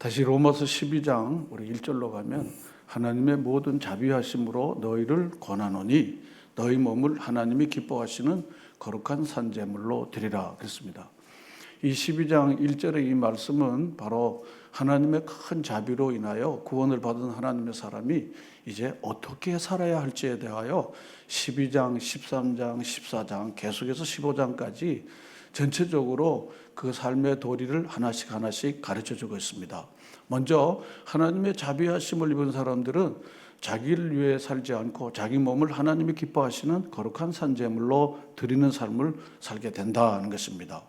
다시 로마서 12장 우리 1절로 가면 하나님의 모든 자비하심으로 너희를 권하노니 너희 몸을 하나님이 기뻐하시는 거룩한 산제물로 드리라 그랬습니다. 이 12장 1절의 이 말씀은 바로 하나님의 큰 자비로 인하여 구원을 받은 하나님의 사람이 이제 어떻게 살아야 할지에 대하여 12장, 13장, 14장 계속해서 15장까지 전체적으로 그 삶의 도리를 하나씩 가르쳐주고 있습니다. 먼저 하나님의 자비하심을 입은 사람들은 자기를 위해 살지 않고 자기 몸을 하나님이 기뻐하시는 거룩한 산제물로 드리는 삶을 살게 된다는 것입니다.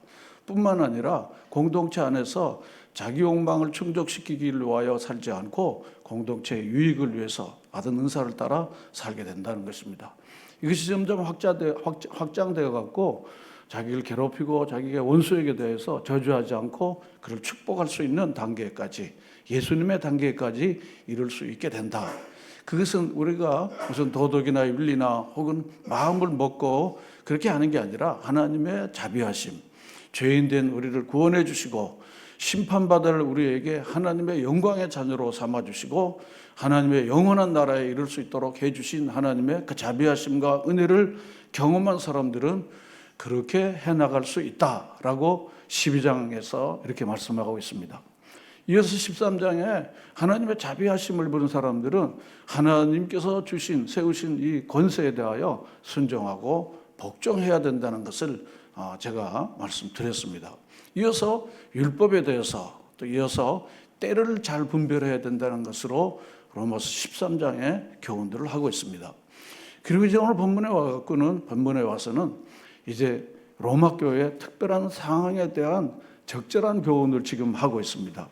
뿐만 아니라 공동체 안에서 자기 욕망을 충족시키기 위하여 살지 않고 공동체의 유익을 위해서 받은 은사를 따라 살게 된다는 것입니다. 이것이 점점 확장되어 갖고 자기를 괴롭히고 자기가 원수에게 대해서 저주하지 않고 그를 축복할 수 있는 단계까지, 예수님의 단계까지 이룰 수 있게 된다. 그것은 우리가 무슨 도덕이나 윤리나 혹은 마음을 먹고 그렇게 하는 게 아니라 하나님의 자비하심, 죄인된 우리를 구원해 주시고 심판받을 우리에게 하나님의 영광의 자녀로 삼아주시고 하나님의 영원한 나라에 이룰 수 있도록 해주신 하나님의 그 자비하심과 은혜를 경험한 사람들은 그렇게 해나갈 수 있다라고 12장에서 이렇게 말씀하고 있습니다. 이어서 13장에 하나님의 자비하심을 보는 사람들은 하나님께서 세우신 이 권세에 대하여 순종하고 복종해야 된다는 것을 제가 말씀드렸습니다. 이어서 율법에 대해서 또 이어서 때를 잘 분별해야 된다는 것으로 로마서 13장의 교훈들을 하고 있습니다. 그리고 이제 오늘 본문에 와서는 이제 로마 교회의 특별한 상황에 대한 적절한 교훈을 지금 하고 있습니다.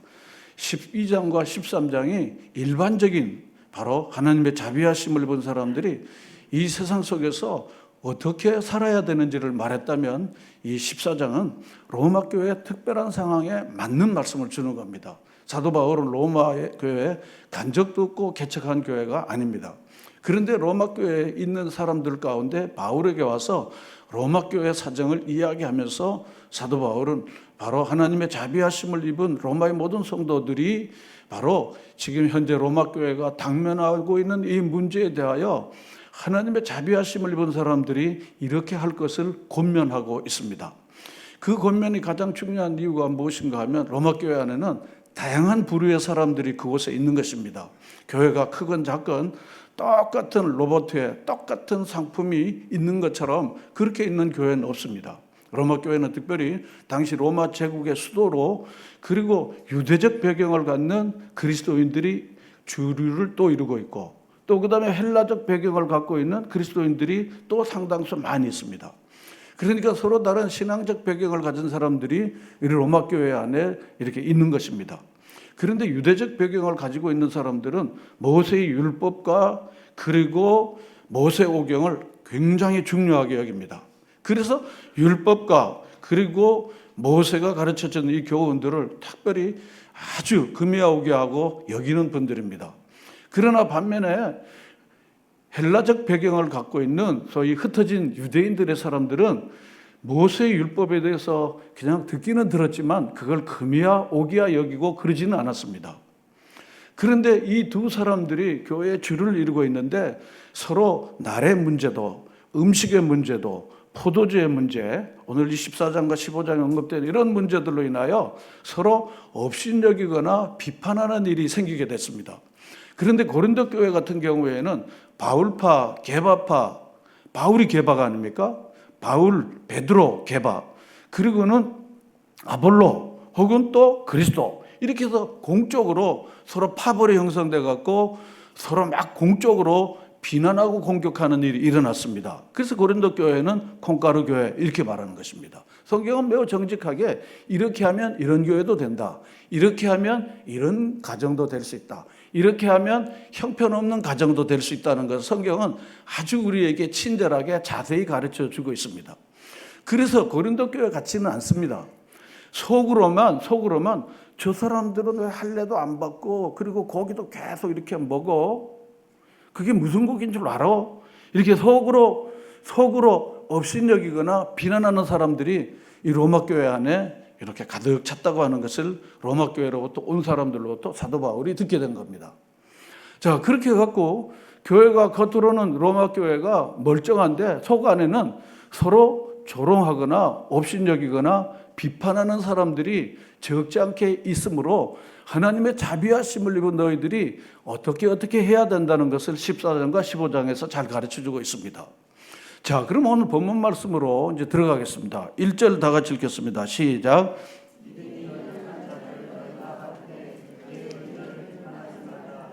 12장과 13장이 일반적인 바로 하나님의 자비하심을 본 사람들이 이 세상 속에서 어떻게 살아야 되는지를 말했다면 이 14장은 로마 교회의 특별한 상황에 맞는 말씀을 주는 겁니다. 사도 바울은 로마 교회에 간 적도 없고 개척한 교회가 아닙니다. 그런데 로마 교회에 있는 사람들 가운데 바울에게 와서 로마 교회 사정을 이야기하면서 사도 바울은 바로 하나님의 자비하심을 입은 로마의 모든 성도들이 바로 지금 현재 로마 교회가 당면하고 있는 이 문제에 대하여 하나님의 자비하심을 입은 사람들이 이렇게 할 것을 권면하고 있습니다. 그 권면이 가장 중요한 이유가 무엇인가 하면 로마 교회 안에는 다양한 부류의 사람들이 그곳에 있는 것입니다. 교회가 크건 작건 똑같은 로봇에 똑같은 상품이 있는 것처럼 그렇게 있는 교회는 없습니다. 로마 교회는 특별히 당시 로마 제국의 수도로 그리고 유대적 배경을 갖는 그리스도인들이 주류를 또 이루고 있고 또 그 다음에 헬라적 배경을 갖고 있는 그리스도인들이 또 상당수 많이 있습니다. 그러니까 서로 다른 신앙적 배경을 가진 사람들이 이 로마 교회 안에 이렇게 있는 것입니다. 그런데 유대적 배경을 가지고 있는 사람들은 모세의 율법과 그리고 모세오경을 굉장히 중요하게 여깁니다. 그래서 율법과 그리고 모세가 가르쳐준 이 교훈들을 특별히 아주 금이하게 하고 여기는 분들입니다. 그러나 반면에 헬라적 배경을 갖고 있는 소위 흩어진 유대인들의 사람들은 모세의 율법에 대해서 그냥 듣기는 들었지만 그걸 금이야 오기야 여기고 그러지는 않았습니다. 그런데 이 두 사람들이 교회의 주를 이루고 있는데 서로 날의 문제도 음식의 문제도 포도주의 문제, 오늘 24장과 15장에 언급된 이런 문제들로 인하여 서로 업신여기거나 비판하는 일이 생기게 됐습니다. 그런데 고린도 교회 같은 경우에는 바울파, 게바파, 바울이 게바가 아닙니까? 바울, 베드로, 게바, 그리고는 아볼로 혹은 또 그리스도 이렇게 해서 공적으로 서로 파벌이 형성돼 갖고 서로 막 공적으로 비난하고 공격하는 일이 일어났습니다. 그래서 고린도 교회는 콩가루 교회 이렇게 말하는 것입니다. 성경은 매우 정직하게 이렇게 하면 이런 교회도 된다. 이렇게 하면 이런 가정도 될 수 있다. 이렇게 하면 형편없는 가정도 될 수 있다는 것을 성경은 아주 우리에게 친절하게 자세히 가르쳐 주고 있습니다. 그래서 고린도 교회 같지는 않습니다. 속으로만 저 사람들은 왜 할례도 안 받고 그리고 고기도 계속 이렇게 먹어? 그게 무슨 고기인 줄 알아? 이렇게 속으로 업신여기거나 비난하는 사람들이 이 로마 교회 안에 이렇게 가득 찼다고 하는 것을 로마 교회로부터 온 사람들로부터 사도 바울이 듣게 된 겁니다. 자, 그렇게 해갖고 교회가 겉으로는 로마 교회가 멀쩡한데 속 안에는 서로 조롱하거나 업신여기거나 비판하는 사람들이 적지 않게 있으므로 하나님의 자비하심을 입은 너희들이 어떻게 해야 된다는 것을 14장과 15장에서 잘 가르쳐주고 있습니다. 자, 그럼 오늘 본문 말씀으로 이제 들어가겠습니다. 1절 다 같이 읽겠습니다. 시작.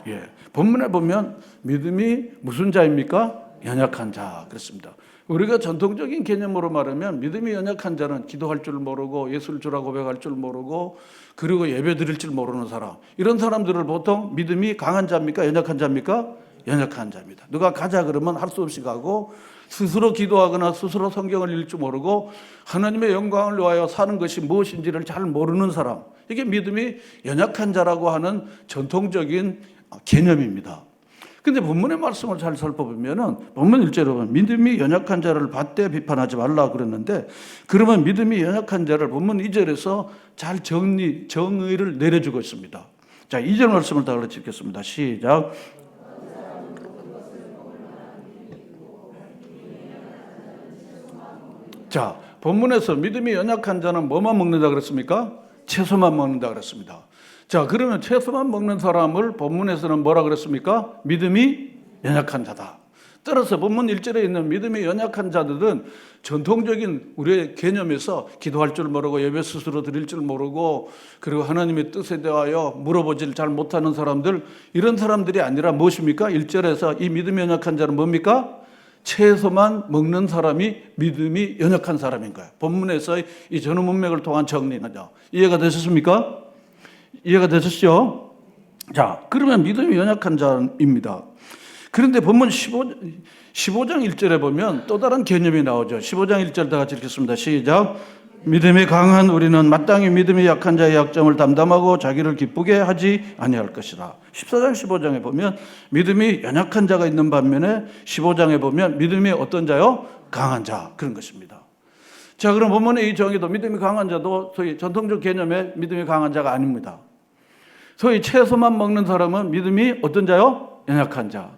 예, 본문에 보면 믿음이 무슨 자입니까? 연약한 자 그렇습니다. 우리가 전통적인 개념으로 말하면 믿음이 연약한 자는 기도할 줄 모르고 예수를 주라 고백할 줄 모르고 그리고 예배 드릴 줄 모르는 사람, 이런 사람들을 보통 믿음이 강한 자입니까? 연약한 자입니까? 연약한 자입니다. 누가 가자 그러면 할 수 없이 가고 스스로 기도하거나 스스로 성경을 읽을 줄 모르고 하나님의 영광을 위하여 사는 것이 무엇인지를 잘 모르는 사람, 이게 믿음이 연약한 자라고 하는 전통적인 개념입니다. 근데 본문의 말씀을 잘 살펴보면은 본문 1절에 보면 믿음이 연약한 자를 받되 비판하지 말라 그랬는데, 그러면 믿음이 연약한 자를 본문 2절에서 잘 정의를 내려주고 있습니다. 자, 2절 말씀을 다 같이 읽겠습니다. 시작. 자, 본문에서 믿음이 연약한 자는 뭐만 먹는다 그랬습니까? 채소만 먹는다 그랬습니다. 자, 그러면 채소만 먹는 사람을 본문에서는 뭐라 그랬습니까? 믿음이 연약한 자다. 따라서 본문 1절에 있는 믿음이 연약한 자들은 전통적인 우리의 개념에서 기도할 줄 모르고 예배 스스로 드릴 줄 모르고 그리고 하나님의 뜻에 대하여 물어보질 잘 못하는 사람들, 이런 사람들이 아니라 무엇입니까? 1절에서 이 믿음이 연약한 자는 뭡니까? 채소만 먹는 사람이 믿음이 연약한 사람인 거예요. 본문에서 이 전후 문맥을 통한 정리는요. 이해가 되셨습니까? 이해가 되셨죠? 자, 그러면 믿음이 연약한 자입니다. 그런데 본문 15장 1절에 보면 또 다른 개념이 나오죠. 15장 1절 다 같이 읽겠습니다. 시작. 믿음이 강한 우리는 마땅히 믿음이 약한 자의 약점을 담담하고 자기를 기쁘게 하지 아니할 것이다. 14장 15장에 보면 믿음이 연약한 자가 있는 반면에 15장에 보면 믿음이 어떤 자요? 강한 자, 그런 것입니다. 자, 그럼 본문의 이 정의도 믿음이 강한 자도 소위 전통적 개념의 믿음이 강한 자가 아닙니다. 소위 채소만 먹는 사람은 믿음이 어떤 자요? 연약한 자.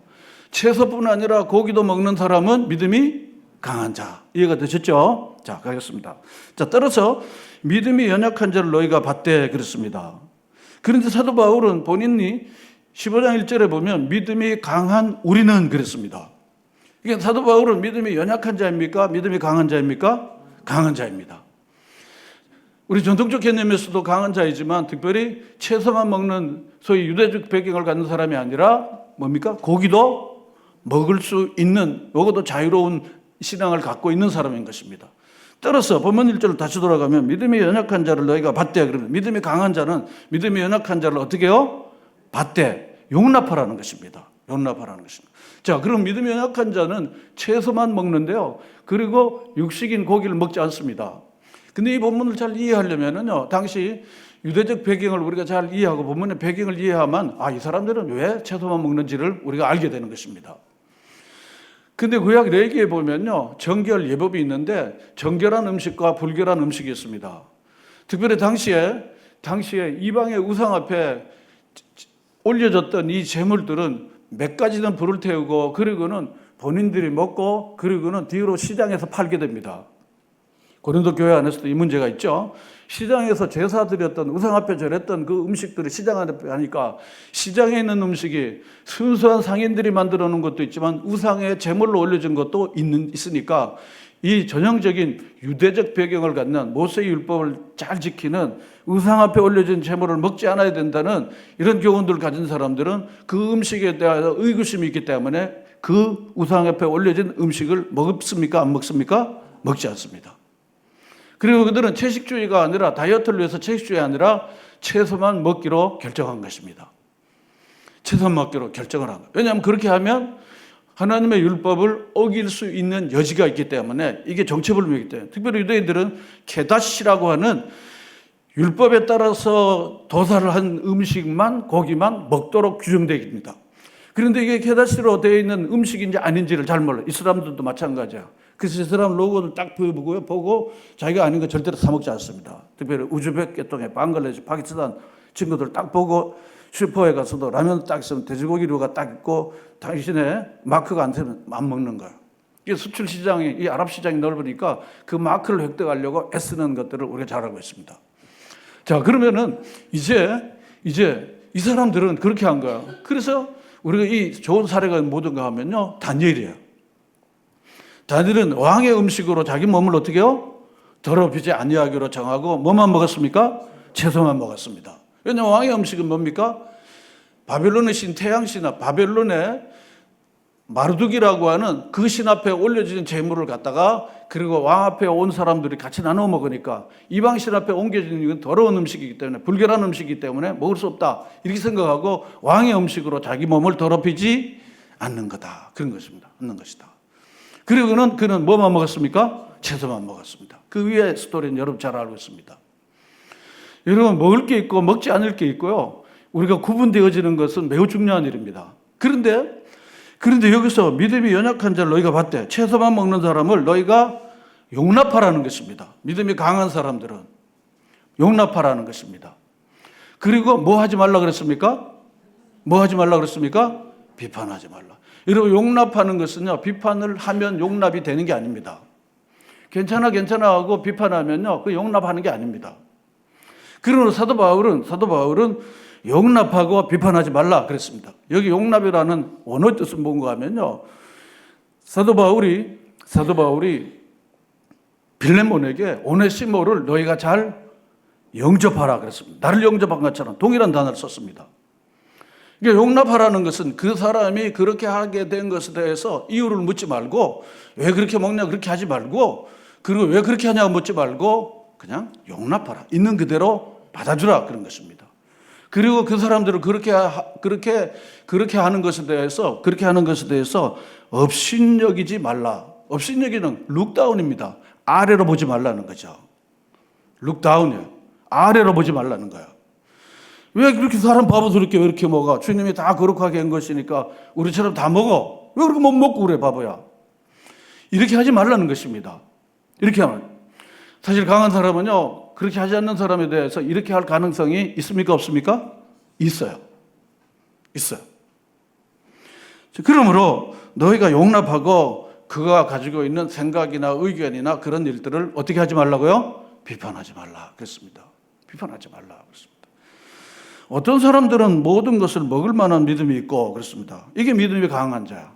채소뿐 아니라 고기도 먹는 사람은 믿음이 강한 자. 이해가 되셨죠? 자, 가겠습니다. 자, 따라서 믿음이 연약한 자를 너희가 받되 그랬습니다. 그런데 사도 바울은 본인이 15장 1절에 보면 믿음이 강한 우리는 그랬습니다. 이게 사도 바울은 믿음이 연약한 자입니까? 믿음이 강한 자입니까? 강한 자입니다. 우리 전통적 개념에서도 강한 자이지만 특별히 채소만 먹는 소위 유대적 배경을 갖는 사람이 아니라 뭡니까? 고기도 먹을 수 있는, 먹어도 자유로운 신앙을 갖고 있는 사람인 것입니다. 따라서 본문 1절을 다시 돌아가면 믿음이 연약한 자를 너희가 받되, 그러면 믿음이 강한 자는 믿음이 연약한 자를 어떻게 해요? 받되, 용납하라는 것입니다. 용납하라는 것입니다. 자, 그럼 믿음이 연약한 자는 채소만 먹는데요. 그리고 육식인 고기를 먹지 않습니다. 근데 이 본문을 잘 이해하려면요, 당시 유대적 배경을 우리가 잘 이해하고 본문의 배경을 이해하면 이 사람들은 왜 채소만 먹는지를 우리가 알게 되는 것입니다. 근데 구약 레위기에 보면요, 정결 예법이 있는데 정결한 음식과 불결한 음식이 있습니다. 특별히 당시에 이방의 우상 앞에 올려졌던 이 제물들은 몇 가지는 불을 태우고 그리고는 본인들이 먹고 그리고는 뒤로 시장에서 팔게 됩니다. 고린도 교회 안에서도 이 문제가 있죠. 시장에서 제사 드렸던 우상 앞에 절했던 그 음식들이 시장 안에 가니까 시장에 있는 음식이 순수한 상인들이 만들어 놓은 것도 있지만 우상의 제물로 올려진 것도 있으니까 이 전형적인 유대적 배경을 갖는 모세의 율법을 잘 지키는 우상 앞에 올려진 제물을 먹지 않아야 된다는 이런 교훈들을 가진 사람들은 그 음식에 대하여 의구심이 있기 때문에 그 우상 앞에 올려진 음식을 먹습니까? 안 먹습니까? 먹지 않습니다. 그리고 그들은 채식주의가 아니라 다이어트를 위해서 채식주의가 아니라 채소만 먹기로 결정한 것입니다. 채소만 먹기로 결정을 한 거예요. 왜냐하면 그렇게 하면 하나님의 율법을 어길 수 있는 여지가 있기 때문에 이게 정체불명이기 때문에 특별히 유대인들은 케다시라고 하는 율법에 따라서 도살을 한 음식만 고기만 먹도록 규정되어 있습니다. 그런데 이게 케다시로 되어 있는 음식인지 아닌지를 잘 몰라요. 이슬람들도 마찬가지야. 그래서 이 사람 로고를 딱 보고 자기가 아닌 거 절대로 사 먹지 않습니다. 특별히 우즈벡 계통의 방글라데시, 파키스탄 친구들 딱 보고 슈퍼에 가서도 라면 딱 있으면 돼지고기류가 딱 있고 당신의 마크가 안 되면 안 먹는 거예요. 이 수출 시장이, 이 아랍 시장이 넓으니까 그 마크를 획득하려고 애쓰는 것들을 우리가 잘 알고 있습니다. 자, 그러면은 이제 이 사람들은 그렇게 한 거야. 그래서 우리가 이 좋은 사례가 뭐든가 하면요, 다니엘이에요. 다니엘은 왕의 음식으로 자기 몸을 어떻게 해요? 더럽히지 아니하기로 정하고 뭐만 먹었습니까? 채소만 먹었습니다. 왜냐하면 왕의 음식은 뭡니까? 바벨론의 신 태양신, 바벨론의 마르둑이라고 하는 그 신 앞에 올려지는 제물을 갖다가 그리고 왕 앞에 온 사람들이 같이 나눠 먹으니까 이방 신 앞에 옮겨지는 이건 더러운 음식이기 때문에, 불결한 음식이기 때문에 먹을 수 없다 이렇게 생각하고 왕의 음식으로 자기 몸을 더럽히지 않는 거다, 그런 것입니다. 않는 것이다. 그리고는 그는 뭐만 먹었습니까? 채소만 먹었습니다. 그 위에 스토리는 여러분 잘 알고 있습니다. 여러분, 먹을 게 있고 먹지 않을 게 있고요, 우리가 구분되어지는 것은 매우 중요한 일입니다. 그런데 여기서 믿음이 연약한 자를 너희가 봤대. 채소만 먹는 사람을 너희가 용납하라는 것입니다. 믿음이 강한 사람들은 용납하라는 것입니다. 그리고 뭐 하지 말라 그랬습니까? 뭐 하지 말라 그랬습니까? 비판하지 말라. 여러분, 용납하는 것은요, 비판을 하면 용납이 되는 게 아닙니다. 괜찮아 하고 비판하면요, 그 용납하는 게 아닙니다. 그러므로 사도 바울은 용납하고 비판하지 말라 그랬습니다. 여기 용납이라는 원어의 뜻은 뭔가 하면요, 사도 바울이 빌레몬에게 오네시모를 너희가 잘 영접하라 그랬습니다. 나를 영접한 것처럼 동일한 단어를 썼습니다. 그러니까 용납하라는 것은 그 사람이 그렇게 하게 된 것에 대해서 이유를 묻지 말고, 왜 그렇게 먹냐 그렇게 하지 말고, 그리고 왜 그렇게 하냐고 묻지 말고 그냥 용납하라, 있는 그대로 받아주라, 그런 것입니다. 그리고 그 사람들을 그렇게 하는 것에 대해서 업신여기지 말라. 업신여기는 룩다운입니다. 아래로 보지 말라는 거죠. 룩다운이에요. 아래로 보지 말라는 거예요. 왜 그렇게 사람 바보스럽게 왜 이렇게 먹어? 주님이 다 거룩하게 한 것이니까 우리처럼 다 먹어. 왜 그렇게 못 먹고 그래, 바보야? 이렇게 하지 말라는 것입니다. 이렇게 하면. 사실 강한 사람은요, 그렇게 하지 않는 사람에 대해서 이렇게 할 가능성이 있습니까? 없습니까? 있어요. 그러므로 너희가 용납하고 그가 가지고 있는 생각이나 의견이나 그런 일들을 어떻게 하지 말라고요? 비판하지 말라 그랬습니다. 비판하지 말라 그랬습니다. 어떤 사람들은 모든 것을 먹을 만한 믿음이 있고 그렇습니다. 이게 믿음이 강한 자야.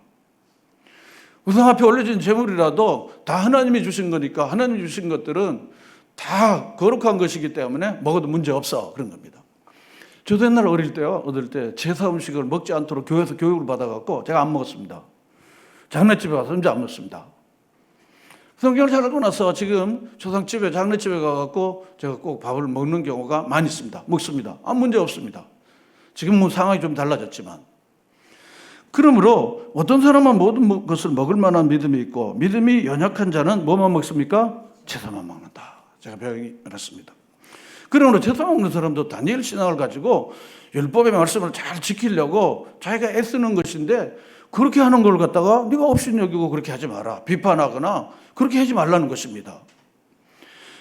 우상 앞에 올려진 제물이라도 다 하나님이 주신 거니까, 하나님이 주신 것들은 다 거룩한 것이기 때문에 먹어도 문제 없어, 그런 겁니다. 저도 옛날 어릴 때 제사 음식을 먹지 않도록 교회에서 교육을 받아갖고 제가 안 먹었습니다. 장례집에 가서 이제 안 먹습니다. 성경을 잘 알고 나서 지금 조상집에, 장례집에 가갖고 제가 꼭 밥을 먹는 경우가 많이 있습니다. 먹습니다. 아무 문제 없습니다. 지금 상황이 좀 달라졌지만. 그러므로 어떤 사람은 모든 것을 먹을 만한 믿음이 있고, 믿음이 연약한 자는 뭐만 먹습니까? 채소만 먹는다. 제가 배우기 어렵습니다. 그러므로 채소 먹는 사람도 다니엘 신앙을 가지고 율법의 말씀을 잘 지키려고 자기가 애쓰는 것인데, 그렇게 하는 걸 갖다가 네가 업신여기고 그렇게 하지 마라, 비판하거나 그렇게 하지 말라는 것입니다.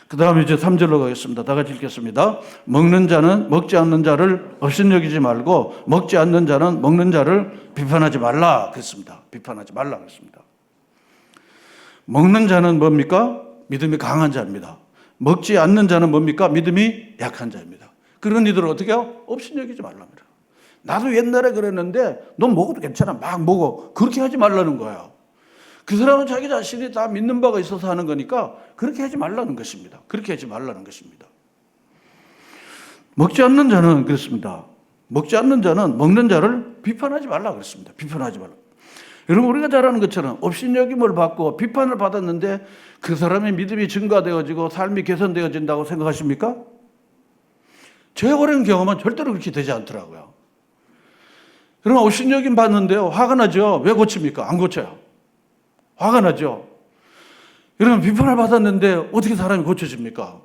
그 다음에 이제 3절로 가겠습니다. 다 같이 읽겠습니다. 먹는 자는 먹지 않는 자를 업신여기지 말고, 먹지 않는 자는 먹는 자를 비판하지 말라 그랬습니다. 비판하지 말라 그랬습니다. 먹는 자는 뭡니까? 믿음이 강한 자입니다. 먹지 않는 자는 뭡니까? 믿음이 약한 자입니다. 그런 이들을 어떻게 해요? 업신여기지 말랍니다. 나도 옛날에 그랬는데 넌 먹어도 괜찮아, 막 먹어, 그렇게 하지 말라는 거예요. 그 사람은 자기 자신이 다 믿는 바가 있어서 하는 거니까 그렇게 하지 말라는 것입니다. 그렇게 하지 말라는 것입니다. 먹지 않는 자는 그렇습니다. 먹지 않는 자는 먹는 자를 비판하지 말라 그랬습니다. 비판하지 말라. 여러분, 우리가 잘 아는 것처럼 업신여김을 받고 비판을 받았는데 그 사람의 믿음이 증가되어지고 삶이 개선되어진다고 생각하십니까? 제 오랜 경험은 절대로 그렇게 되지 않더라고요. 그러면 업신여김 받는데요, 화가 나죠? 왜 고칩니까? 안 고쳐요. 화가 나죠? 여러분, 비판을 받았는데 어떻게 사람이 고쳐집니까?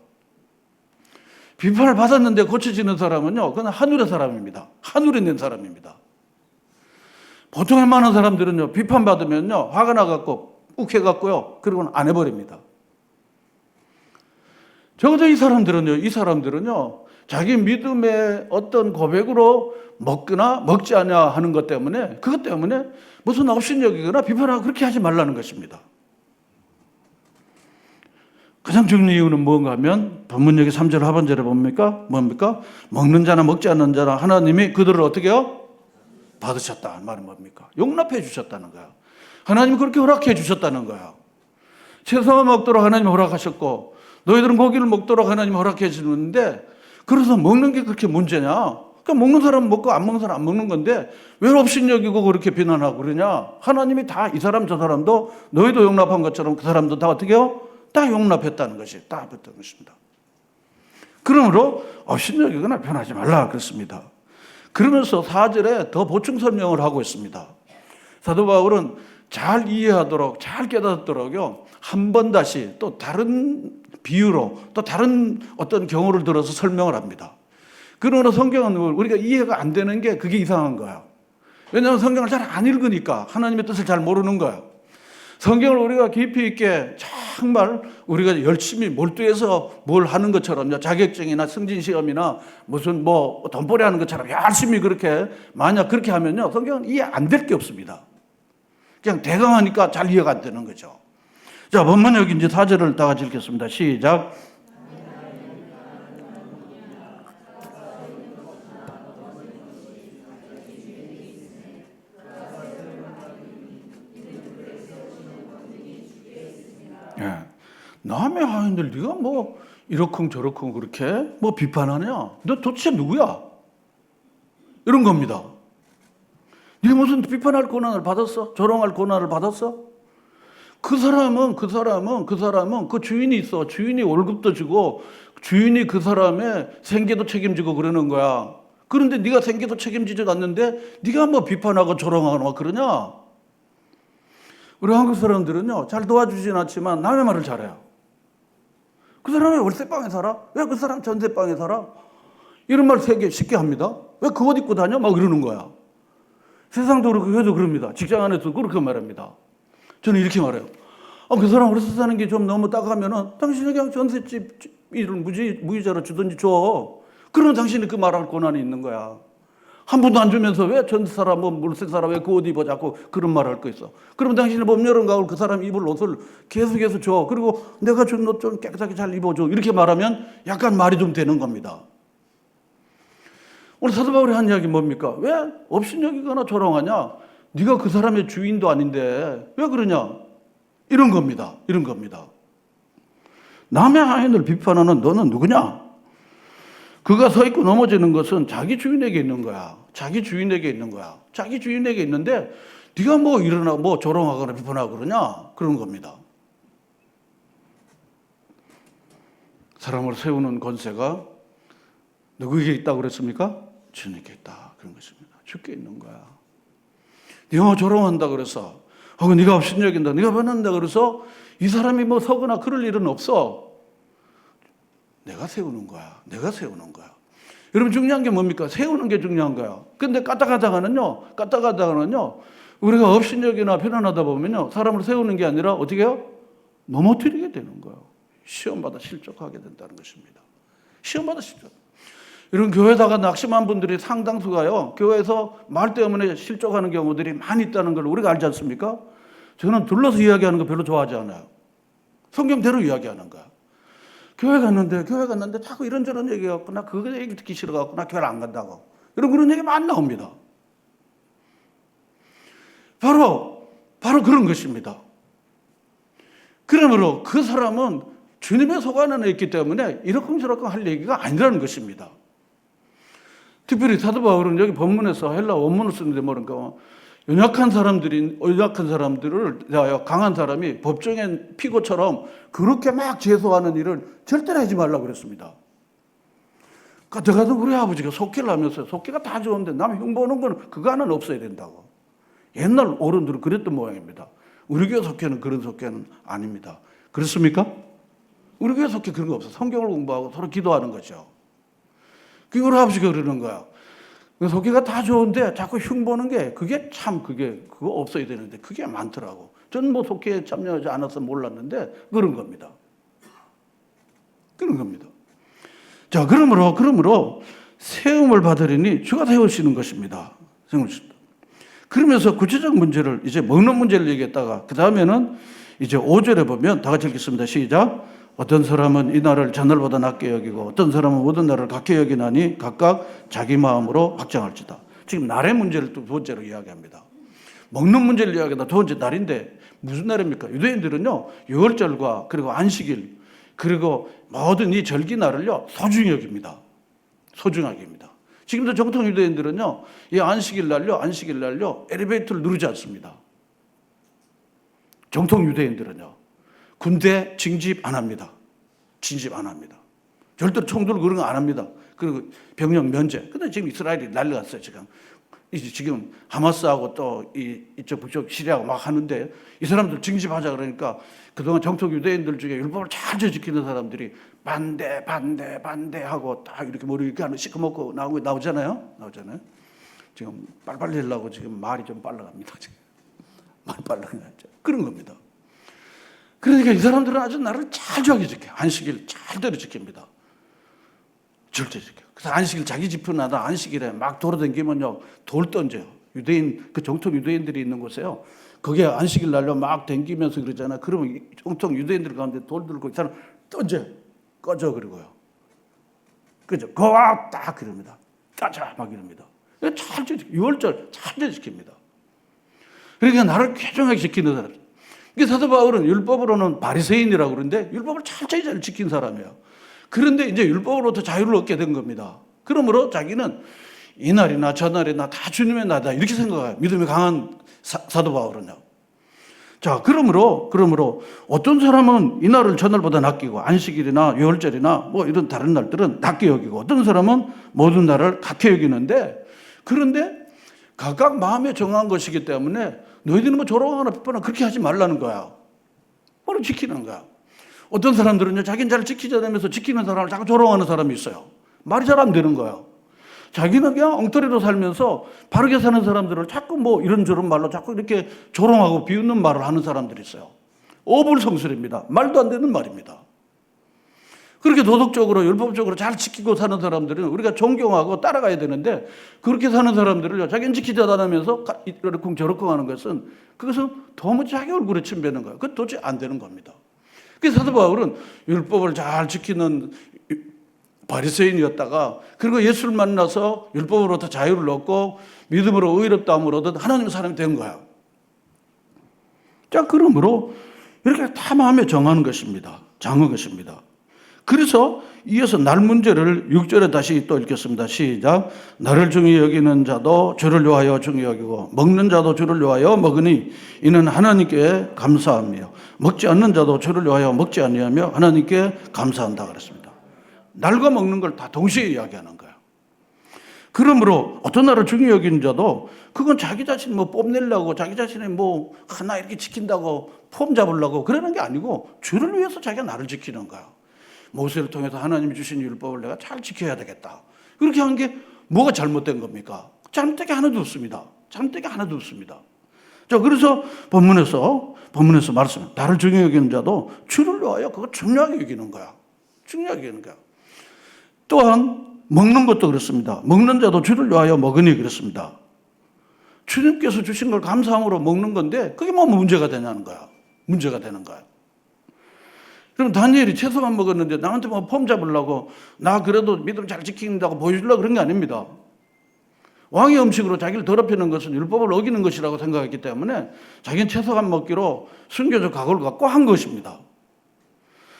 비판을 받았는데 고쳐지는 사람은요, 그건 하늘의 사람입니다. 하늘에 있는 사람입니다. 보통 웬만한 사람들은요, 비판받으면요, 화가 나갖고 꾹 해갖고요. 그리고는 안 해버립니다. 적어도 이 사람들은요, 자기 믿음의 어떤 고백으로 먹거나 먹지 않냐 하는 것 때문에, 그것 때문에 무슨 업신여기거나 비판하고 그렇게 하지 말라는 것입니다. 가장 중요한 이유는 뭔가 하면 본문 여기 3절 하반절에 뭡니까? 먹는 자나 먹지 않는 자나 하나님이 그들을 어떻게 해요? 받으셨다. 말은 뭡니까? 용납해 주셨다는 거야. 하나님이 그렇게 허락해 주셨다는 거야. 채소만 먹도록 하나님 허락하셨고 너희들은 고기를 먹도록 하나님 허락해 주는데 그래서 먹는 게 그렇게 문제냐? 그러니까 먹는 사람은 먹고 안 먹는 사람은 안 먹는 건데 왜 업신여기고 그렇게 비난하고 그러냐? 하나님이 다 이 사람 저 사람도 너희도 용납한 것처럼 그 사람도 다 어떻게 해요? 다 용납했다는 것이 다 했다는 것입니다. 그러므로 업신여기거나 변하지 말라 그랬습니다. 그러면서 4절에 더 보충 설명을 하고 있습니다. 사도 바울은 잘 이해하도록 잘 깨닫도록요. 한 번 다시 또 다른 비유로 또 다른 어떤 경우를 들어서 설명을 합니다. 그러나 성경은 우리가 이해가 안 되는 게 그게 이상한 거야. 왜냐하면 성경을 잘 안 읽으니까 하나님의 뜻을 잘 모르는 거야. 성경을 우리가 깊이 있게 정말 우리가 열심히 몰두해서 뭘 하는 것처럼요. 자격증이나 승진시험이나 무슨 뭐 돈벌이 하는 것처럼 열심히 그렇게 만약 그렇게 하면요. 성경은 이해 안 될 게 없습니다. 그냥 대강 하니까 잘 이해가 안 되는 거죠. 자, 본문 여기 이제 4절을 다 같이 읽겠습니다. 시작. 예. 남의 하인들 네가 뭐 이러쿵 저러쿵 그렇게 뭐 비판하냐? 너 도대체 누구야? 이런 겁니다. 네가 무슨 비판할 권한을 받았어? 조롱할 권한을 받았어? 그 사람은 그 주인이 있어. 주인이 월급도 주고 주인이 그 사람의 생계도 책임지고 그러는 거야. 그런데 네가 생계도 책임지지 않는데 네가 뭐 비판하고 조롱하고 그러냐? 우리 한국 사람들은요, 잘 도와주진 않지만 남의 말을 잘해요. 그 사람이 월세방에 살아? 왜 그 사람 전세방에 살아? 이런 말 되게 쉽게 합니다. 왜 그 옷 입고 다녀? 막 이러는 거야. 세상도 그렇고 교회도 그럽니다. 직장 안에서도 그렇게 말합니다. 저는 이렇게 말해요. 그 사람 월세 사는 게 좀 너무 딱하면은 당신이 그냥 전셋집 이런 무이자로 주든지 줘. 그러면 당신이 그 말할 권한이 있는 거야. 한 푼도 안 주면서 왜 전세 사람, 뭐 물세 사람 왜 그 옷 입어 자꾸 그런 말 할 거 있어. 그럼 당신이 봄, 여름, 가을 그 사람 입을 옷을 계속해서 줘. 그리고 내가 준 옷 좀 깨끗하게 잘 입어줘. 이렇게 말하면 약간 말이 좀 되는 겁니다. 오늘 사도 바울이 한 이야기 뭡니까? 왜 업신여기거나 조롱하냐? 네가 그 사람의 주인도 아닌데 왜 그러냐? 이런 겁니다. 이런 겁니다. 남의 하인을 비판하는 너는 누구냐? 그가 서 있고 넘어지는 것은 자기 주인에게 있는 거야. 자기 주인에게 있는 거야. 자기 주인에게 있는데 네가 뭐 일어나 뭐 조롱하거나 비판하고 그러냐? 그런 겁니다. 사람을 세우는 권세가 누구에게 있다고 그랬습니까? 주님께 있다. 그런 것입니다. 주께 있는 거야. 네가 뭐 조롱한다 그래서 혹은 네가 업신여긴다. 네가 변한다 그래서 이 사람이 뭐 서거나 그럴 일은 없어. 내가 세우는 거야. 내가 세우는 거야. 여러분 중요한 게 뭡니까? 세우는 게 중요한 거야. 근데 까딱하다가는요. 우리가 업신여기나 편안하다 보면요. 사람을 세우는 게 아니라 어떻게 해요? 넘어뜨리게 되는 거예요. 시험받아 실족하게 된다는 것입니다. 시험받아 실족. 이런 교회다가 낙심한 분들이 상당수가요. 교회에서 말 때문에 실족하는 경우들이 많이 있다는 걸 우리가 알지 않습니까? 저는 둘러서 이야기하는 거 별로 좋아하지 않아요. 성경대로 이야기하는 거야. 교회 갔는데 자꾸 이런저런 얘기해갖고 나 그거 얘기 듣기 싫어갖고 나 교회를 안 간다고. 그런 얘기 많이 나옵니다. 바로 그런 것입니다. 그러므로 그 사람은 주님의 속 안에 있기 때문에 이러쿵저러쿵 할 얘기가 아니라는 것입니다. 특별히 사도 바울은 여기 본문에서 헬라 원문을 쓰는데 뭐랄까 연약한 사람들을 대하여 강한 사람이 법정의 피고처럼 그렇게 막 제소하는 일을 절대로 하지 말라고 그랬습니다. 가져가도 우리 아버지가 속기를 하면서 속기가 다 좋은데 남 흉보는 건 그거 하나는 없어야 된다고. 옛날 어른들은 그랬던 모양입니다. 우리 교회 속회는 그런 속회는 아닙니다. 그렇습니까? 우리 교회 속회 그런 거 없어. 성경을 공부하고 서로 기도하는 거죠. 그게 우리 아버지가 그러는 거야. 속회가 다 좋은데 자꾸 흉보는 게 그거 없어야 되는데 그게 많더라고. 전 뭐 속회에 참여하지 않아서 몰랐는데 그런 겁니다. 그런 겁니다. 자, 그러므로 세움을 받으리니 주가 세우시는 것입니다. 그러면서 구체적 문제를 이제 먹는 문제를 얘기했다가 그 다음에는 이제 5절에 보면 다 같이 읽겠습니다. 시작. 어떤 사람은 이 날을 전날보다 낮게 여기고 어떤 사람은 모든 날을 같게 여기나니 각각 자기 마음으로 확정할지다. 지금 날의 문제를 또 두 번째로 이야기합니다. 먹는 문제를 이야기하다 두 번째 날인데 무슨 날입니까? 유대인들은요 6월절과 그리고 안식일 그리고 모든 이 절기날을요 소중히 여깁니다. 소중하게 여깁니다. 지금도 정통 유대인들은요 이 안식일 날요 엘리베이터를 누르지 않습니다. 정통 유대인들은요 군대 징집 안 합니다. 진집 안 합니다. 절대로 총 들고 그런 거 안 합니다. 그리고 병력 면제. 근데 지금 이스라엘이 난리 났어요, 지금 하마스하고 또 이쪽 북쪽 시리아하고 막 하는데 이 사람들 징집하자 그러니까 그동안 정통 유대인들 중에 율법을 잘 지키는 사람들이 반대하고 딱 이렇게 머리 이렇게 하는 시커멓고 나오잖아요. 지금 빨리빨리 하려고 지금 말이 좀 빨라갑니다. 지금. 말이 빨라가죠. 그런 겁니다. 그러니까 이 사람들은 아주 나를 잘 정확히 지켜요. 안식일 잘대로 지킵니다. 절대 지켜요. 그래서 안식일 자기 집회마다 안식일에 막 돌아다니면요 돌 던져요. 유대인 그 정통 유대인들이 있는 곳에요. 거기에 안식일 날로 막 댕기면서 그러잖아요. 그러면 정통 유대인들 가운데 돌 들고 이 사람 던져요. 꺼져 그러고요. 그죠? 거와 딱 그럽니다. 짜자 막 이럽니다. 잘 지켜. 6월절 잘 지킵니다. 그러니까 나를 쾌정하게 지키는 사람. 사도 바울은 율법으로는 바리새인이라고 그러는데 율법을 잘 지킨 사람이에요. 그런데 이제 율법으로부터 자유를 얻게 된 겁니다. 그러므로 자기는 이날이나 저날이나 다 주님의 날이다 이렇게 생각해요. 믿음이 강한 사도 바울은요. 자, 그러므로 어떤 사람은 이날을 저날보다 낚이고 안식일이나 유월절이나 뭐 이런 다른 날들은 낮게 여기고 어떤 사람은 모든 날을 같게 여기는데 그런데 각각 마음에 정한 것이기 때문에 너희들은 뭐 조롱하거나 비판하거나 그렇게 하지 말라는 거야. 바로 지키는 거야. 어떤 사람들은요, 자기는 잘 지키지 않으면서 지키는 사람을 자꾸 조롱하는 사람이 있어요. 말이 잘 안 되는 거야. 자기는 그냥 엉터리로 살면서 바르게 사는 사람들을 자꾸 뭐 이런저런 말로 자꾸 이렇게 조롱하고 비웃는 말을 하는 사람들이 있어요. 어불성설입니다. 말도 안 되는 말입니다. 그렇게 도덕적으로 율법적으로 잘 지키고 사는 사람들은 우리가 존경하고 따라가야 되는데 그렇게 사는 사람들을요 자기는 지키지 않으면서 이러쿵 저러쿵 하는 것은 그것은 도무지 자기 얼굴에 침뱉는 거예요. 그건 도저히 안 되는 겁니다. 그래서 사도 바울은 율법을 잘 지키는 바리새인이었다가 그리고 예수를 만나서 율법으로부터 자유를 얻고 믿음으로 의롭다함을 얻은 하나님의 사람이 된 거야. 자, 그러므로 이렇게 다 마음에 정하는 것입니다. 장한 것입니다. 그래서 이어서 날 문제를 6절에 다시 또 읽겠습니다. 시작. 나를 중히 여기는 자도 주를 위하여 중히 여기고 먹는 자도 주를 위하여 먹으니 이는 하나님께 감사하며 먹지 않는 자도 주를 위하여 먹지 아니하며 하나님께 감사한다 그랬습니다. 날과 먹는 걸 다 동시에 이야기하는 거예요. 그러므로 어떤 날을 중히 여기는 자도 그건 자기 자신 뭐 뽐내려고 자기 자신이 뭐 하나 이렇게 지킨다고 폼 잡으려고 그러는 게 아니고 주를 위해서 자기가 나를 지키는 거야. 모세를 통해서 하나님이 주신 율법을 내가 잘 지켜야 되겠다. 그렇게 한 게 뭐가 잘못된 겁니까? 잘못된 게 하나도 없습니다. 잘못된 게 하나도 없습니다. 자, 그래서 본문에서 말씀합니다. 나를 중요히 여기는 자도 주를 위하여 그거 중요하게 여기는 거야. 중요하게 여기는 거야. 또한 먹는 것도 그렇습니다. 먹는 자도 주를 위하여 먹으니 그렇습니다. 주님께서 주신 걸 감사함으로 먹는 건데 그게 뭐 문제가 되냐는 거야. 문제가 되는 거야. 그럼 다니엘이 채소만 먹었는데 나한테 뭐 폼 잡으려고 나 그래도 믿음 잘 지킨다고 보여주려고 그런 게 아닙니다. 왕의 음식으로 자기를 더럽히는 것은 율법을 어기는 것이라고 생각했기 때문에 자기는 채소만 먹기로 순교적 각오를 갖고 한 것입니다.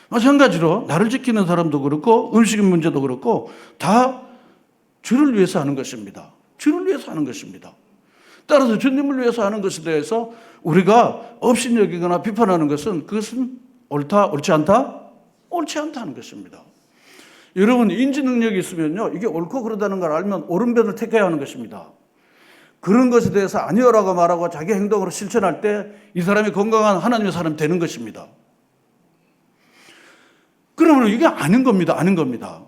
마찬가지로 나를 지키는 사람도 그렇고 음식 문제도 그렇고 다 주를 위해서 하는 것입니다. 주를 위해서 하는 것입니다. 따라서 주님을 위해서 하는 것에 대해서 우리가 업신여기거나 비판하는 것은 그것은 옳다, 옳지 않다? 옳지 않다는 것입니다. 여러분 인지 능력이 있으면요 이게 옳고 그러다는 걸 알면 옳은 변을 택해야 하는 것입니다. 그런 것에 대해서 아니오라고 말하고 자기 행동으로 실천할 때 이 사람이 건강한 하나님의 사람이 되는 것입니다. 그러면 이게 아닌 겁니다. 아닌 겁니다.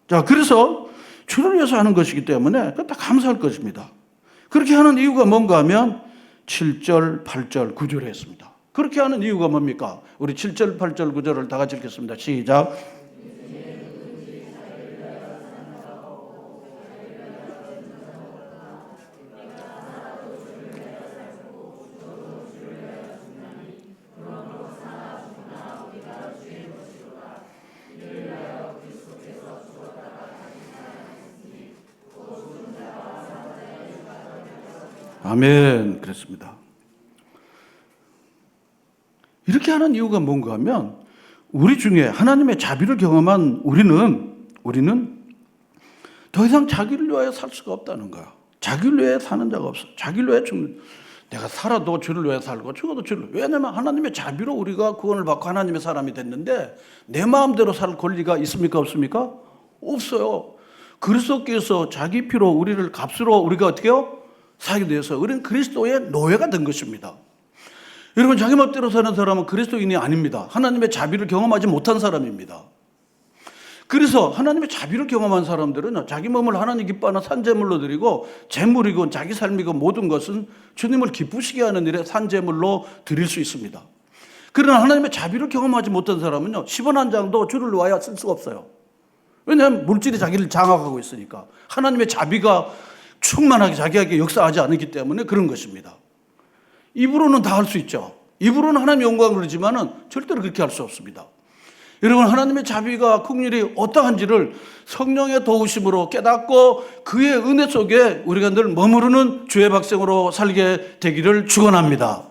자, 그래서 주를 위해서 하는 것이기 때문에 그건 다 감사할 것입니다. 그렇게 하는 이유가 뭔가 하면 7절, 8절, 9절에 했습니다. 그렇게 하는 이유가 뭡니까? 우리 7절, 8절, 9절을 다 같이 읽겠습니다. 시작. 아멘. 그렇습니다. 이렇게 하는 이유가 뭔가 하면 우리 중에 하나님의 자비를 경험한 우리는 더 이상 자기를 위하여 살 수가 없다는 거야. 자기를 위하여 사는 자가 없어. 자기를 위하여 죽는. 내가 살아도 주를 위하여 살고 죽어도 주를. 왜냐하면 하나님의 자비로 우리가 구원을 받고 하나님의 사람이 됐는데 내 마음대로 살 권리가 있습니까? 없습니까? 없어요. 그리스도께서 자기 피로 우리를 값으로 우리가 어떻게 해요? 사게 되어서 우리는 그리스도의 노예가 된 것입니다. 여러분, 자기 멋대로 사는 사람은 그리스도인이 아닙니다. 하나님의 자비를 경험하지 못한 사람입니다. 그래서 하나님의 자비를 경험한 사람들은 자기 몸을 하나님 기뻐하는 산제물로 드리고 재물이고 자기 삶이고 모든 것은 주님을 기쁘시게 하는 일에 산제물로 드릴 수 있습니다. 그러나 하나님의 자비를 경험하지 못한 사람은요, 10원 한 장도 주를 위하여 쓸 수가 없어요. 왜냐하면 물질이 자기를 장악하고 있으니까. 하나님의 자비가 충만하게 자기에게 역사하지 않기 때문에 그런 것입니다. 입으로는 다 할 수 있죠. 입으로는 하나님의 영광을 그러지만은 절대로 그렇게 할 수 없습니다. 여러분, 하나님의 자비가 긍휼이 어떠한지를 성령의 도우심으로 깨닫고 그의 은혜 속에 우리가 늘 머무르는 주의 백성으로 살게 되기를 축원합니다.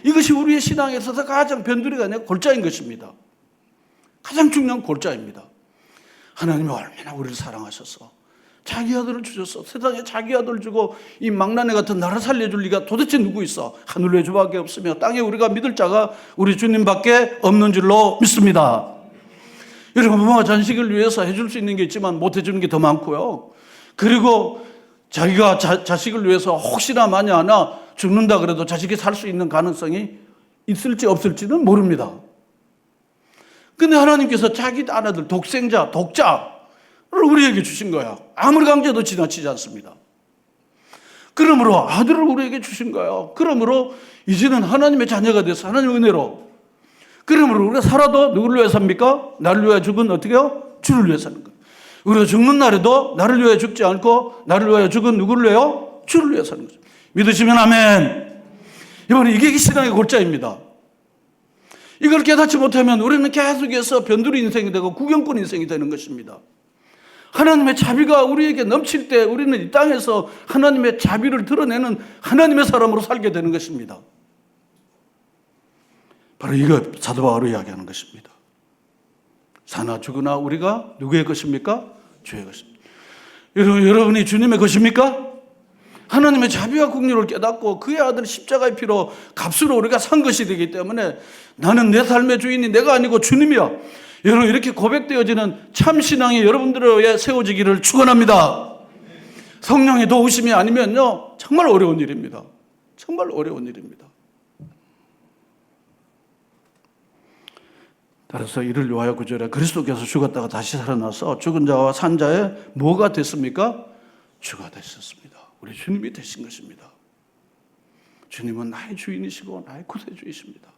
이것이 우리의 신앙에 있어서 가장 변두리가 아니라 골자인 것입니다. 가장 중요한 골자입니다. 하나님이 얼마나 우리를 사랑하셔서 자기 아들을 주셔서 세상에 자기 아들을 주고 이 망나니 같은 나를 살려줄 리가 도대체 누구 있어? 하늘의 주밖에 없으며 땅에 우리가 믿을 자가 우리 주님밖에 없는 줄로 믿습니다. 여러분, 부모가 자식을 위해서 해줄 수 있는 게 있지만 못 해주는 게 더 많고요. 그리고 자기가 자식을 위해서 혹시나 만에 하나 죽는다 그래도 자식이 살 수 있는 가능성이 있을지 없을지는 모릅니다. 근데 하나님께서 자기 아들 독생자, 독자를 우리에게 주신 거야. 아무리 강제도 지나치지 않습니다. 그러므로 아들을 우리에게 주신 거예요. 그러므로 이제는 하나님의 자녀가 돼서 하나님의 은혜로. 그러므로 우리가 살아도 누구를 위해 삽니까? 나를 위해 죽은 어떻게 해요? 주를 위해 사는 거예요. 우리가 죽는 날에도 나를 위해 죽지 않고 나를 위해 죽은 누구를 위해요? 주를 위해 사는 거죠. 믿으시면 아멘. 여러분, 이게 신앙의 골자입니다. 이걸 깨닫지 못하면 우리는 계속해서 변두리 인생이 되고 구경꾼 인생이 되는 것입니다. 하나님의 자비가 우리에게 넘칠 때 우리는 이 땅에서 하나님의 자비를 드러내는 하나님의 사람으로 살게 되는 것입니다. 바로 이거 사도 바울이 이야기하는 것입니다. 사나 죽으나 우리가 누구의 것입니까? 주의 것입니다. 여러분이 주님의 것입니까? 하나님의 자비와 긍휼을 깨닫고 그의 아들 십자가의 피로 값으로 우리가 산 것이 되기 때문에 나는 내 삶의 주인이 내가 아니고 주님이야. 여러분, 이렇게 고백되어지는 참신앙이 여러분들에게 세워지기를 축원합니다. 성령의 도우심이 아니면요, 정말 어려운 일입니다. 정말 어려운 일입니다. 따라서 이를 위하여 구절에 그리스도께서 죽었다가 다시 살아나서 죽은 자와 산 자의 뭐가 됐습니까? 주가 되셨습니다. 우리 주님이 되신 것입니다. 주님은 나의 주인이시고 나의 구세주이십니다.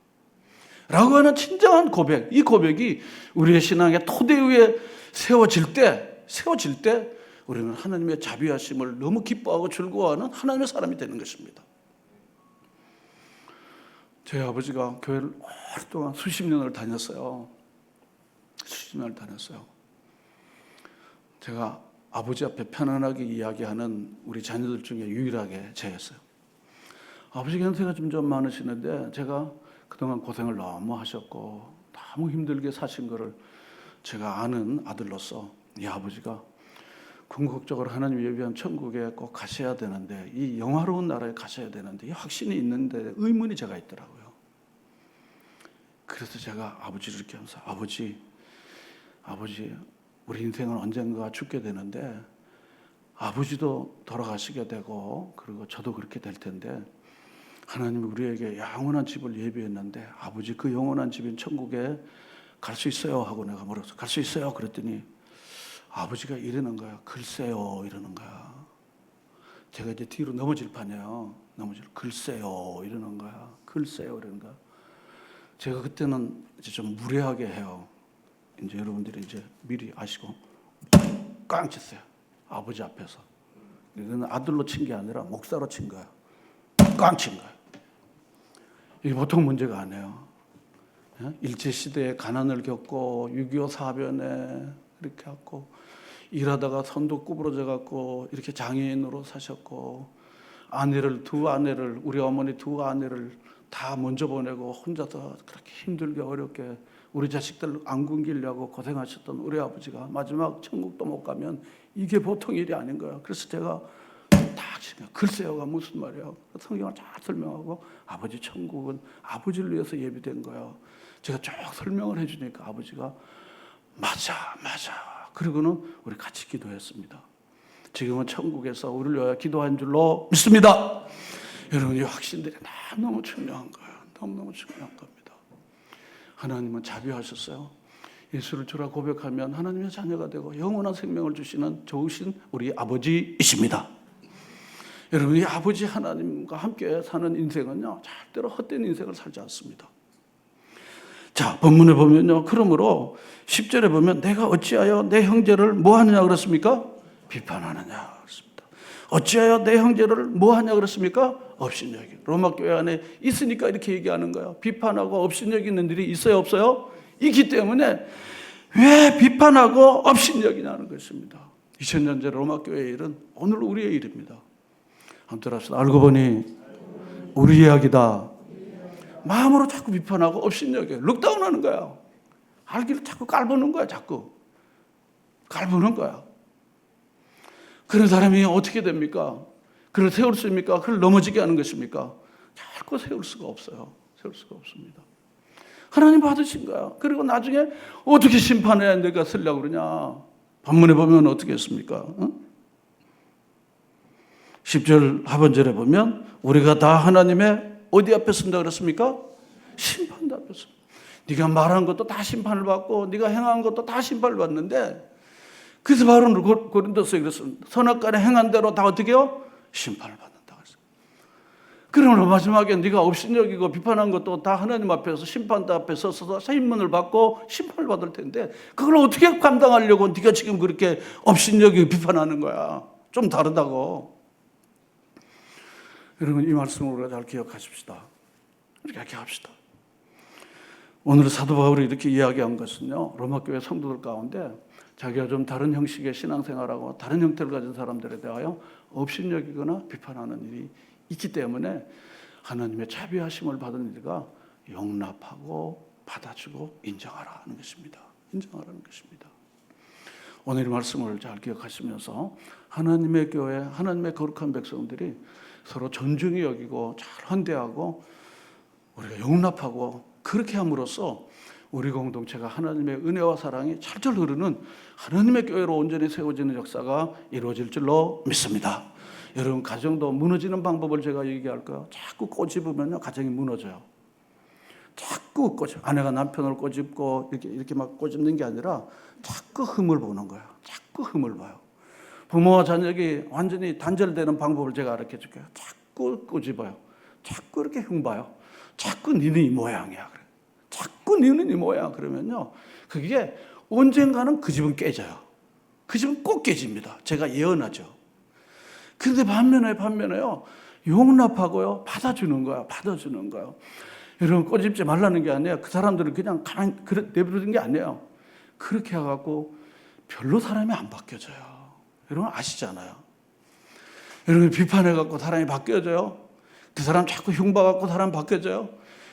라고 하는 진정한 고백, 이 고백이 우리의 신앙의 토대 위에 세워질 때 우리는 하나님의 자비하심을 너무 기뻐하고 즐거워하는 하나님의 사람이 되는 것입니다. 저희 아버지가 교회를 오랫동안 수십 년을 다녔어요. 제가 아버지 앞에 편안하게 이야기하는 우리 자녀들 중에 유일하게 저였어요. 아버지 연세가 좀 많으시는데 제가 그동안 고생을 너무 하셨고 너무 힘들게 사신 거를 제가 아는 아들로서 이 아버지가 궁극적으로 하나님 예비한 천국에 꼭 가셔야 되는데, 이 영화로운 나라에 가셔야 되는데 이 확신이 있는데 의문이 제가 있더라고요. 그래서 제가 아버지를 이렇게 하면서 아버지 우리 인생은 언젠가 죽게 되는데 아버지도 돌아가시게 되고 그리고 저도 그렇게 될 텐데 하나님이 우리에게 영원한 집을 예비했는데 아버지 그 영원한 집인 천국에 갈 수 있어요? 하고 내가 물었어. 갈 수 있어요? 그랬더니 아버지가 이러는 거야. 글쎄요 이러는 거야. 제가 이제 뒤로 넘어질 판이에요. 글쎄요 이러는 거야. 글쎄요 이러는 거야. 제가 그때는 이제 좀 무례하게 해요. 이제 여러분들이 이제 미리 아시고 깡 쳤어요. 아버지 앞에서. 이거는 아들로 친 게 아니라 목사로 친 거야. 깡 친 거야. 이게 보통 문제가 아니에요. 일제시대에 가난을 겪고 6.25 사변에 이렇게 갖고 일하다가 손도 구부러져 갖고 이렇게 장애인으로 사셨고 두 아내를 우리 어머니 두 아내를 다 먼저 보내고 혼자서 그렇게 힘들게 어렵게 우리 자식들 안 굶기려고 고생하셨던 우리 아버지가 마지막 천국도 못 가면 이게 보통 일이 아닌 거예요. 그래서 제가 딱 글쎄요가 무슨 말이에요. 성경을 잘 설명하고 아버지 천국은 아버지를 위해서 예비된 거예요. 제가 쭉 설명을 해주니까 아버지가 맞아. 그리고는 우리 같이 기도했습니다. 지금은 천국에서 우리를 위하여 기도한 줄로 믿습니다. 여러분 이 확신들이 너무 중요한 거예요. 너무너무 중요한 겁니다. 하나님은 자비하셨어요. 예수를 주라 고백하면 하나님의 자녀가 되고 영원한 생명을 주시는 좋으신 우리 아버지이십니다. 여러분 이 아버지 하나님과 함께 사는 인생은요 절대로 헛된 인생을 살지 않습니다. 자, 본문에 보면요. 그러므로 10절에 보면 내가 어찌하여 내 형제를 뭐하느냐 그랬습니까? 비판하느냐 그랬습니다. 어찌하여 내 형제를 뭐하냐 그랬습니까? 업신여기. 로마 교회 안에 있으니까 이렇게 얘기하는 거예요. 비판하고 업신여기는 일이 있어요 없어요? 있기 때문에 왜 비판하고 업신여기냐는 것입니다. 2000년 전 로마 교회의 일은 오늘 우리의 일입니다. 한번 들어봅시다. 알고 보니 우리 이야기다. 마음으로 자꾸 비판하고 업신여겨 룩다운하는 거야. 알기를 자꾸 깔보는 거야. 자꾸 깔보는 거야. 그런 사람이 어떻게 됩니까? 그를 세울 수 있습니까? 그를 넘어지게 하는 것입니까? 자꾸 세울 수가 없어요. 세울 수가 없습니다. 하나님 받으신 거야. 그리고 나중에 어떻게 심판해 내가 쓰려고 그러냐. 본문에 보면 어떻게 했습니까? 10절 하반절에 보면 우리가 다 하나님의 어디 앞에 쓴다 그랬습니까? 심판대 앞에 서. 네가 말한 것도 다 심판을 받고 네가 행한 것도 다 심판을 받는데 그래서 바로 고린도서에 그랬습니다. 선악간에 행한 대로 다 어떻게 해요? 심판을 받는다 그랬어요. 그러면 마지막에 네가 업신여기고 비판한 것도 다 하나님 앞에서 심판대 앞에 서서 세임문을 받고 심판을 받을 텐데 그걸 어떻게 감당하려고 네가 지금 그렇게 업신여기고 비판하는 거야. 좀 다르다고. 여러분 이 말씀을 우리가 잘 기억하십시다. 이렇게 합시다. 오늘 사도 바울이 이렇게 이야기한 것은요. 로마 교회 성도들 가운데 자기가 좀 다른 형식의 신앙생활하고 다른 형태를 가진 사람들에 대하여 업신여기거나 비판하는 일이 있기 때문에 하나님의 자비하심을 받은 이가 용납하고 받아주고 인정하라는 것입니다. 인정하라는 것입니다. 오늘 이 말씀을 잘 기억하시면서 하나님의 교회, 하나님의 거룩한 백성들이 서로 존중히 여기고 잘 헌대하고 우리가 용납하고 그렇게 함으로써 우리 공동체가 하나님의 은혜와 사랑이 철철 흐르는 하나님의 교회로 온전히 세워지는 역사가 이루어질 줄로 믿습니다. 여러분 가정도 무너지는 방법을 제가 얘기할까요? 자꾸 꼬집으면요 가정이 무너져요. 자꾸 꼬집. 아내가 남편을 꼬집고 이렇게 막 꼬집는 게 아니라 자꾸 흠을 보는 거예요. 자꾸 흠을 봐요. 부모와 자녀에게 완전히 단절되는 방법을 제가 가르쳐 줄게요. 자꾸 꼬집어요. 자꾸 이렇게 흉봐요. 자꾸 니는 이 모양이야. 그래. 자꾸 니는 이 모양. 그러면요. 그게 언젠가는 그 집은 깨져요. 그 집은 꼭 깨집니다. 제가 예언하죠. 그런데 반면에요. 용납하고요. 받아주는 거야. 받아주는 거예요. 여러분 꼬집지 말라는 게 아니에요. 그 사람들은 그냥 가만히 내버리는 게 아니에요. 그렇게 해갖고 별로 사람이 안 바뀌어져요. 여러분 아시잖아요. 여러분 비판해갖고 사람이 바뀌어져요. 그 사람 자꾸 흉봐갖고 사람 바뀌어져요.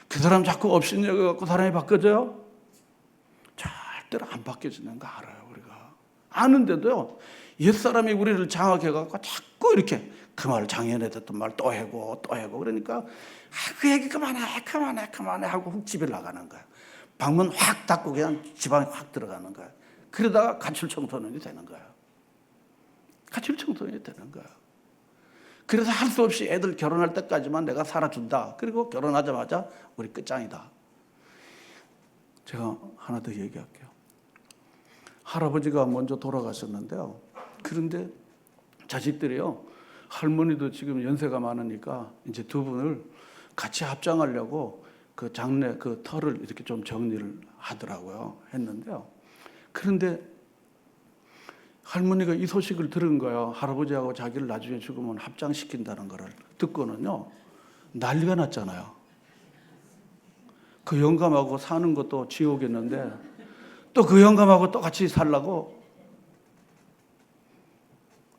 그 사람 자꾸 업신여겨갖고 사람이 바뀌어져요. 절대로 안 바뀌어지는 거 알아요. 우리가 아는데도요. 옛사람이 우리를 장악해갖고 자꾸 이렇게 그 말 장애인에 됐던 말 또 해고 그러니까 그 얘기 그만해 하고 훅 집에 나가는 거야. 방문 확 닫고 그냥 지방에 확 들어가는 거야. 그러다가 가출 청소년이 되는 거야. 가출 청소년이 되는 거야. 그래서 할 수 없이 애들 결혼할 때까지만 내가 살아준다. 그리고 결혼하자마자 우리 끝장이다. 제가 하나 더 얘기할게요. 할아버지가 먼저 돌아가셨는데요. 그런데 자식들이요. 할머니도 지금 연세가 많으니까 이제 두 분을 같이 합장하려고 그 장례 그 터를 이렇게 좀 정리를 하더라고요. 했는데요. 그런데 할머니가 이 소식을 들은 거예요. 할아버지하고 자기를 나중에 죽으면 합장시킨다는 거를 듣고는요. 난리가 났잖아요. 그 영감하고 사는 것도 지옥이었는데 또 그 영감하고 또 같이 살라고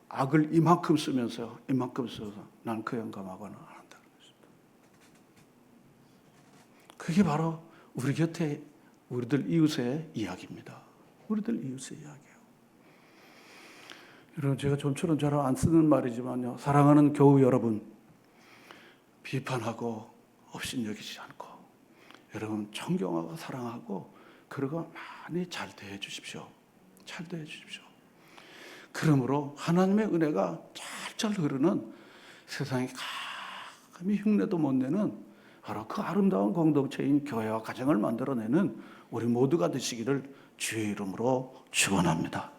악을 이만큼 쓰면서 난 그 영감하고는 안 한다. 그게 바로 우리 곁에 우리들 이웃의 이야기입니다. 우리들 이웃의 이야기예요. 여러분, 제가 좀처럼 잘 안 쓰는 말이지만요. 사랑하는 교우 여러분, 비판하고 업신여기지 않고 여러분 존경하고 사랑하고 그리고 많이 잘 대해 주십시오. 잘 대해 주십시오. 그러므로 하나님의 은혜가 찰찰 흐르는 세상에 감히 흉내도 못 내는 바로 그 아름다운 공동체인 교회와 가정을 만들어내는 우리 모두가 되시기를 주의 이름으로 축원합니다.